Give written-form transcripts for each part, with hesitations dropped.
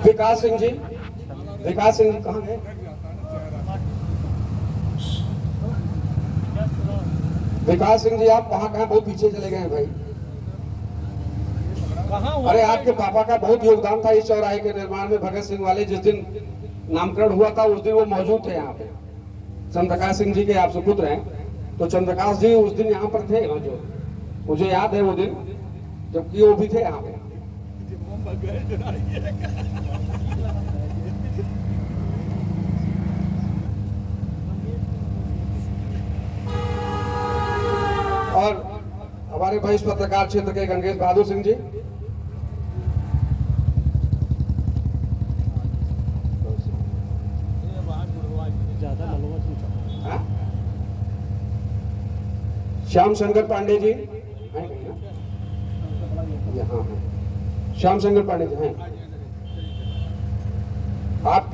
विकास सिंह जी, विकास सिंह जी कहाँ गए? विकास सिंह जी आप कहाँ बहुत पीछे चले गए भाई। अरे आपके पापा का बहुत योगदान था इस चौराहे के निर्माण में। भगत सिंह वाले जिस दिन नामकरण हुआ था उस दिन वो मौजूद थे यहाँ पे। चंद्रप्रकाश सिंह जी के आप सुपुत्र हैं, तो चंद्रप्रकाश जी उस दिन यहाँ पर थे। जो मुझे याद है वो दिन जबकि वो भी थे यहाँ पे। और हमारे वरिष्ठ पत्रकार क्षेत्र के गंगेश बहादुर सिंह जी, श्याम शंकर पांडे जी, हाँ श्याम शंकर पांडे जी हैं। आप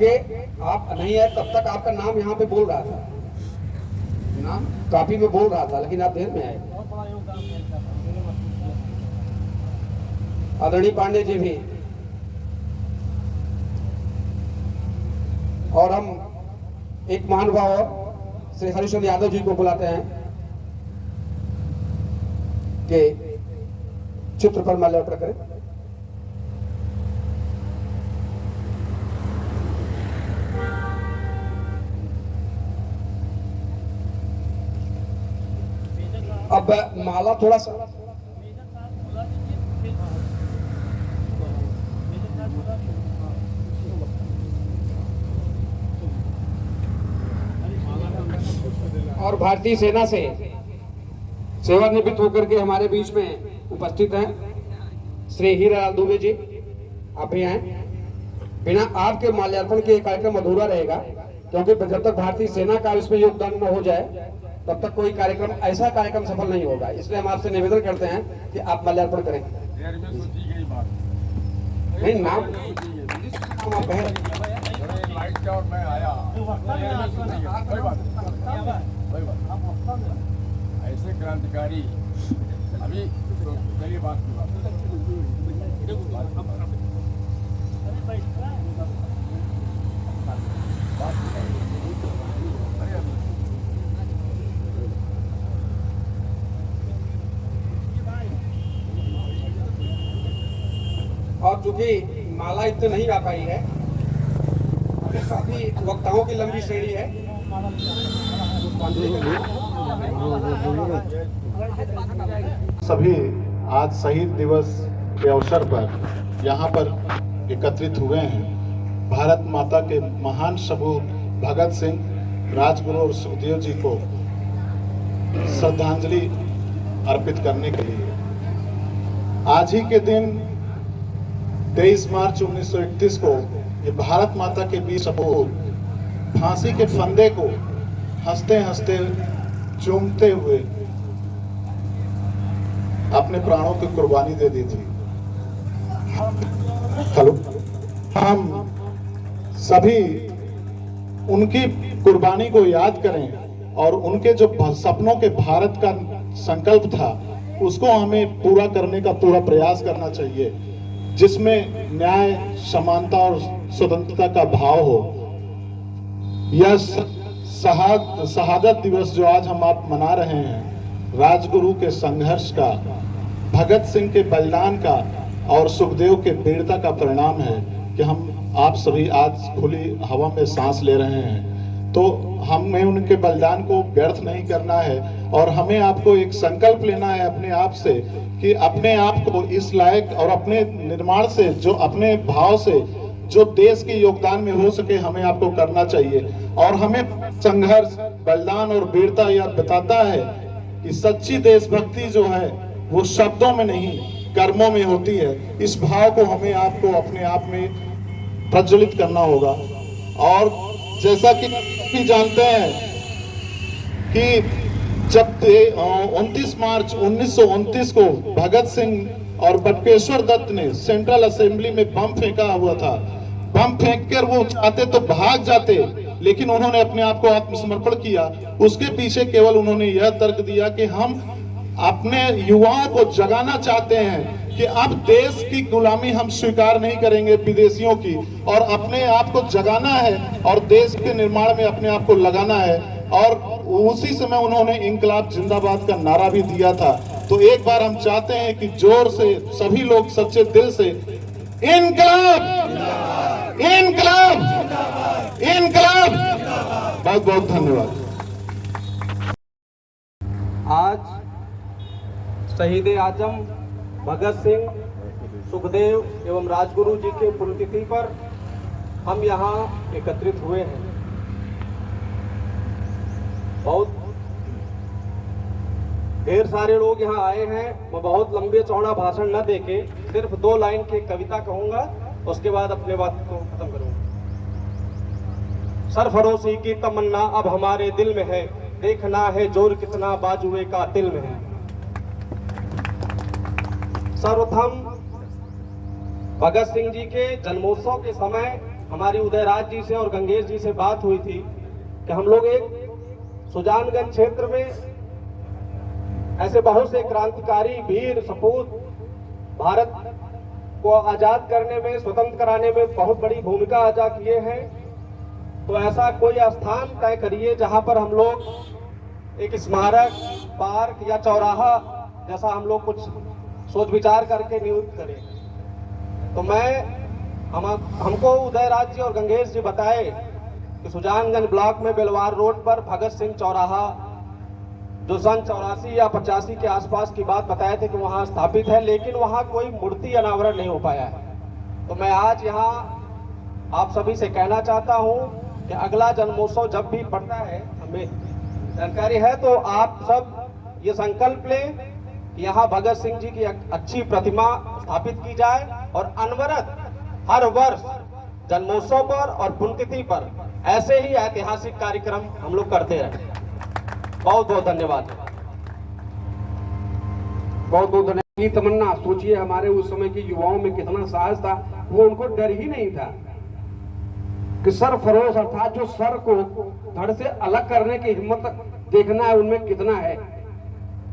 नहीं है तब तक आपका नाम यहाँ पे बोल रहा था, नाम काफी में बोल रहा था, लेकिन आप देर में आए। आदरणीय पांडे जी भी, और हम एक महानुभाव श्री हरिश्चंद्र यादव जी को बुलाते हैं कि चित्र पर माल्यार्पण करें। अब माला थोड़ा सा और भारतीय सेना से सेवानिवृत्त होकर के हमारे बीच में उपस्थित हैं श्री हीरालाल दुबे जी, आप भी आए। बिना आपके माल्यार्पण के कार्यक्रम अधूरा रहेगा, क्योंकि जब तक भारतीय सेना का इसमें योगदान न हो जाए तब तक कोई कार्यक्रम, ऐसा कार्यक्रम सफल नहीं होगा। इसलिए हम आपसे निवेदन करते हैं कि आप माल्यार्पण करें। नहीं नाम ऐसे क्रांतिकारी अभी चलिए बात और चूंकि माला इतने नहीं आ पाई है, काफी वक्ताओं की लंबी श्रेणी है। सभी आज शहीद दिवस के अवसर पर यहाँ पर एकत्रित हुए हैं। भारत माता के महान सपूत भगत सिंह, राजगुरु और सुखदेव जी को श्रद्धांजलि अर्पित करने के लिए आज ही के दिन 23 मार्च 1931 को ये भारत माता के वीर सपूत फांसी के फंदे को हंसते हंसते चूमते हुए अपने प्राणों की कुर्बानी दे दी थी। हम सभी उनकी कुर्बानी को याद करें और उनके जो सपनों के भारत का संकल्प था उसको हमें पूरा करने का पूरा प्रयास करना चाहिए, जिसमें न्याय, समानता और स्वतंत्रता का भाव हो। यह शहादत दिवस जो आज हम आप मना रहे हैं, राजगुरु के संघर्ष का, भगत सिंह के बलिदान का और सुखदेव के वीरता का परिणाम है कि हम आप सभी आज खुली हवा में सांस ले रहे हैं। तो हमें उनके बलिदान को व्यर्थ नहीं करना है और हमें आपको एक संकल्प लेना है अपने आप से कि अपने आप को इस लायक और अपने निर्माण से, जो अपने भाव से जो देश के योगदान में हो सके, हमें आपको करना चाहिए। और हमें संघर्ष, बलिदान और वीरता यह बताता है कि सच्ची देशभक्ति जो है वो शब्दों में नहीं कर्मों में होती है। इस भाव को हमें आपको अपने आप में प्रज्वलित करना होगा। और जैसा कि जानते हैं कि जब 29 मार्च 1929 को भगत सिंह और बटुकेश्वर दत्त ने सेंट्रल असेंबली में बम फेंका हुआ था, बम फेंक कर वो चाहते तो भाग जाते, लेकिन उन्होंने अपने आप को आत्मसमर्पण किया। उसके पीछे केवल उन्होंने यह तर्क दिया कि हम अपने युवाओं को जगाना चाहते हैं कि अब देश की गुलामी हम स्वीकार नहीं करेंगे विदेशियों की, और अपने आप को जगाना है और देश के निर्माण में अपने आप को लगाना है। और उसी समय उन्होंने इंकलाब जिंदाबाद का नारा भी दिया था। तो एक बार हम चाहते हैं कि जोर से सभी लोग सच्चे दिल से इंकलाब, इंकलाब, इंकलाब। बहुत बहुत धन्यवाद। आज शहीद आजम भगत सिंह, सुखदेव एवं राजगुरु जी के पुण्यतिथि पर हम यहाँ एकत्रित हुए हैं। बहुत ढेर सारे लोग यहाँ आए हैं। मैं बहुत लंबे चौड़ा भाषण न देके सिर्फ 2 लाइन की कविता कहूँगा, उसके बाद अपने बात को खत्म करूँगा। सरफरोशी की तमन्ना अब हमारे दिल में है, देखना है जोर कितना बाजुए का दिल में है। सर्वप्रथम भगत सिंह जी के जन्मोत्सव के समय हमारी उदयराज जी से और गंगेश जी से बात हुई थी कि हम लोग एक सुजानगंज क्षेत्र में ऐसे बहुत से क्रांतिकारी वीर सपूत भारत को आजाद करने में, स्वतंत्र कराने में बहुत बड़ी भूमिका अदा किए हैं। तो ऐसा कोई स्थान तय करिए जहां पर हम लोग एक स्मारक, पार्क या चौराहा जैसा हम लोग कुछ सोच विचार करके नियुक्त करें। तो हमको उदयराज जी और गंगेश जी बताए कि सुजानगंज ब्लॉक में बेलवार रोड पर भगत सिंह चौराहा, जो सन 84 या 85 के आसपास की बात बताए थे कि वहां स्थापित है, लेकिन वहां कोई मूर्ति अनावरण नहीं हो पाया है। तो मैं आज यहाँ आप सभी से कहना चाहता हूँ कि अगला जन्मोत्सव जब भी पड़ता है, हमें जानकारी है, तो आप सब ये संकल्प लें कि यहाँ भगत सिंह जी की अच्छी प्रतिमा स्थापित की जाए और अनवरत हर वर्ष जन्मोत्सव पर और पुण्यतिथि पर ऐसे ही ऐतिहासिक कार्यक्रम हम लोग करते रहें। बहुत बहुत धन्यवाद। बहुत बहुत धन्यवाद। की तमन्ना सोचिए, हमारे उस समय के युवाओं में कितना साहस था। वो उनको डर ही नहीं था कि सरफरोश अर्थात जो सर को धड़ से अलग करने की हिम्मत देखना है उनमें कितना है।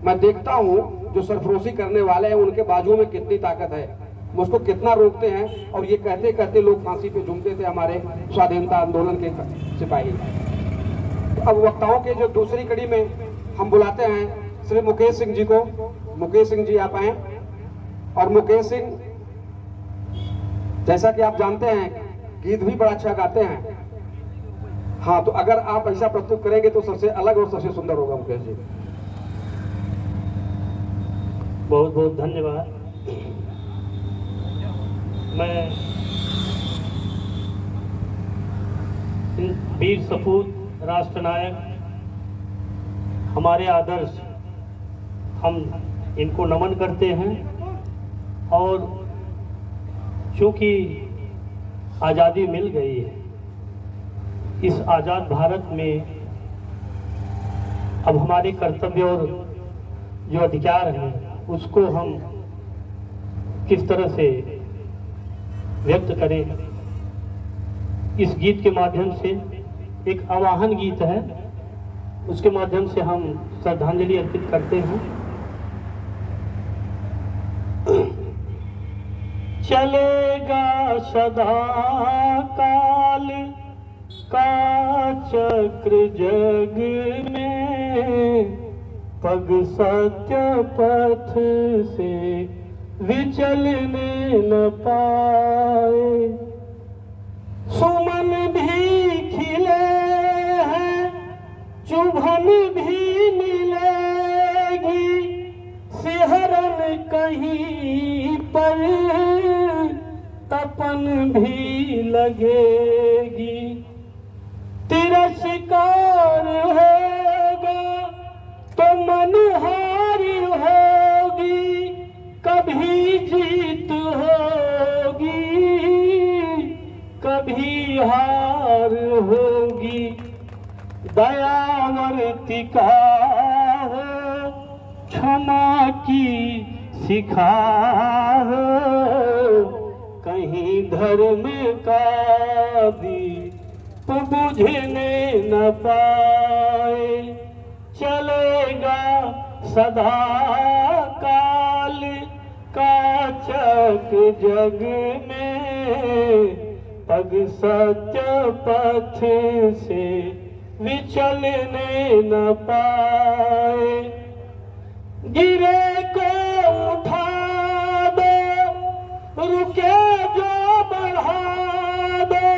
मैं देखता हूँ जो सरफरोशी करने वाले हैं उनके बाजुओं में कितनी ताकत है, वो उसको कितना रोकते हैं। और ये कहते कहते लोग फांसी पे झूमते थे हमारे स्वाधीनता आंदोलन के सिपाही। अब वक्ताओं के जो दूसरी कड़ी में हम बुलाते हैं श्री मुकेश सिंह जी को। मुकेश सिंह जी आप आए। और मुकेश सिंह जैसा कि आप जानते हैं गीत भी बड़ा अच्छा गाते हैं। हाँ, तो अगर आप ऐसा प्रस्तुत करेंगे तो सबसे अलग और सबसे सुंदर होगा। मुकेश जी बहुत बहुत धन्यवाद। मैं वीर सपूत, राष्ट्र नायक, हमारे आदर्श, हम इनको नमन करते हैं। और चूंकि आज़ादी मिल गई है, इस आज़ाद भारत में अब हमारे कर्तव्य और जो अधिकार हैं उसको हम किस तरह से व्यक्त करें। इस गीत के माध्यम से, एक आवाहन गीत है, उसके माध्यम से हम श्रद्धांजलि अर्पित करते हैं। चलेगा सदा काल का चक्र जग में, पग सत्य पथ से विचलने न पाए। सुमन भी खिले हैं, चुभन भी मिलेगी, सिहरन कहीं पर तपन भी लगेगी। तिरस्कार होगा तो मनहारी होगी, कभी जीत होगी कभी हार होगी। दयावर्तिका हो, क्षमा की सिखा हो, कहीं धर्म का दीप बुझने न पाए। चलेगा सदा काल का चक जग में, पग सत्य पथ से विचलने न पाए। गिरे को उठा दो, रुके जो बढ़ा दो,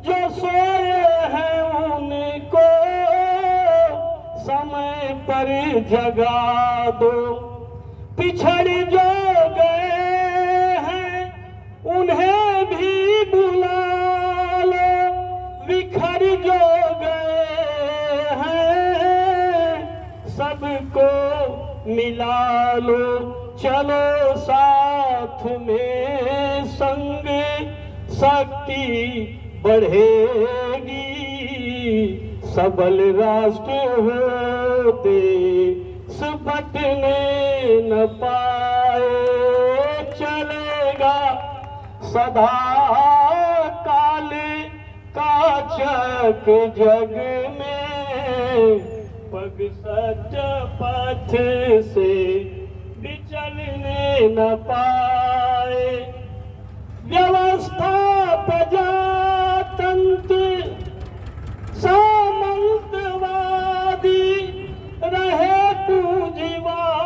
जो सोए हैं उनको समय पर जगा दो। पिछड़ जो गए हैं उन्हें भी बुला लो, बिखर जो गए हैं सबको मिला लो। चलो साथ में संग शक्ति बढ़ेगी, सबल राष्ट्र हो देश बटने न पाए। चलेगा सदा काल का चक जग में, पग सत्य पथ से विचलने न पाए। व्यवस्था प्रजातंत्र सामंतवादी रहे पूंजीवादिया,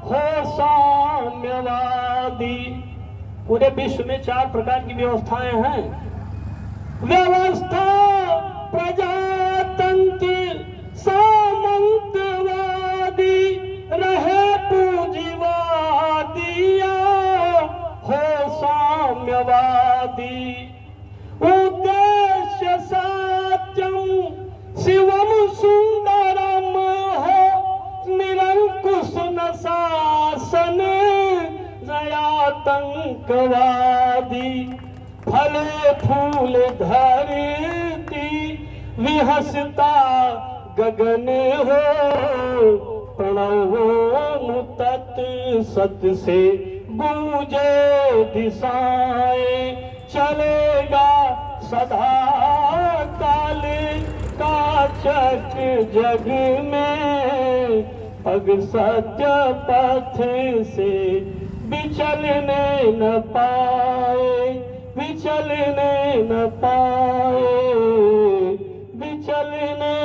हो साम्यवादी। पूरे विश्व में 4 प्रकार की व्यवस्थाएं हैं। व्यवस्था प्रजातंत्र सामंतवादी रहे पूंजीवादिया, हो साम्यवादी। उद्देश्य सत्यम शिवम सुंदरम हो, निरंकुश न शासन नयातंकवादी। फले फूल धरती विहसता गगन हो, प्रणव मुतत सत से गूंजे दिशाएं। चलेगा सदा काल का चक जग में, पग सत्य पथ से विचलने न पाए, विचलने न पाए, विचलने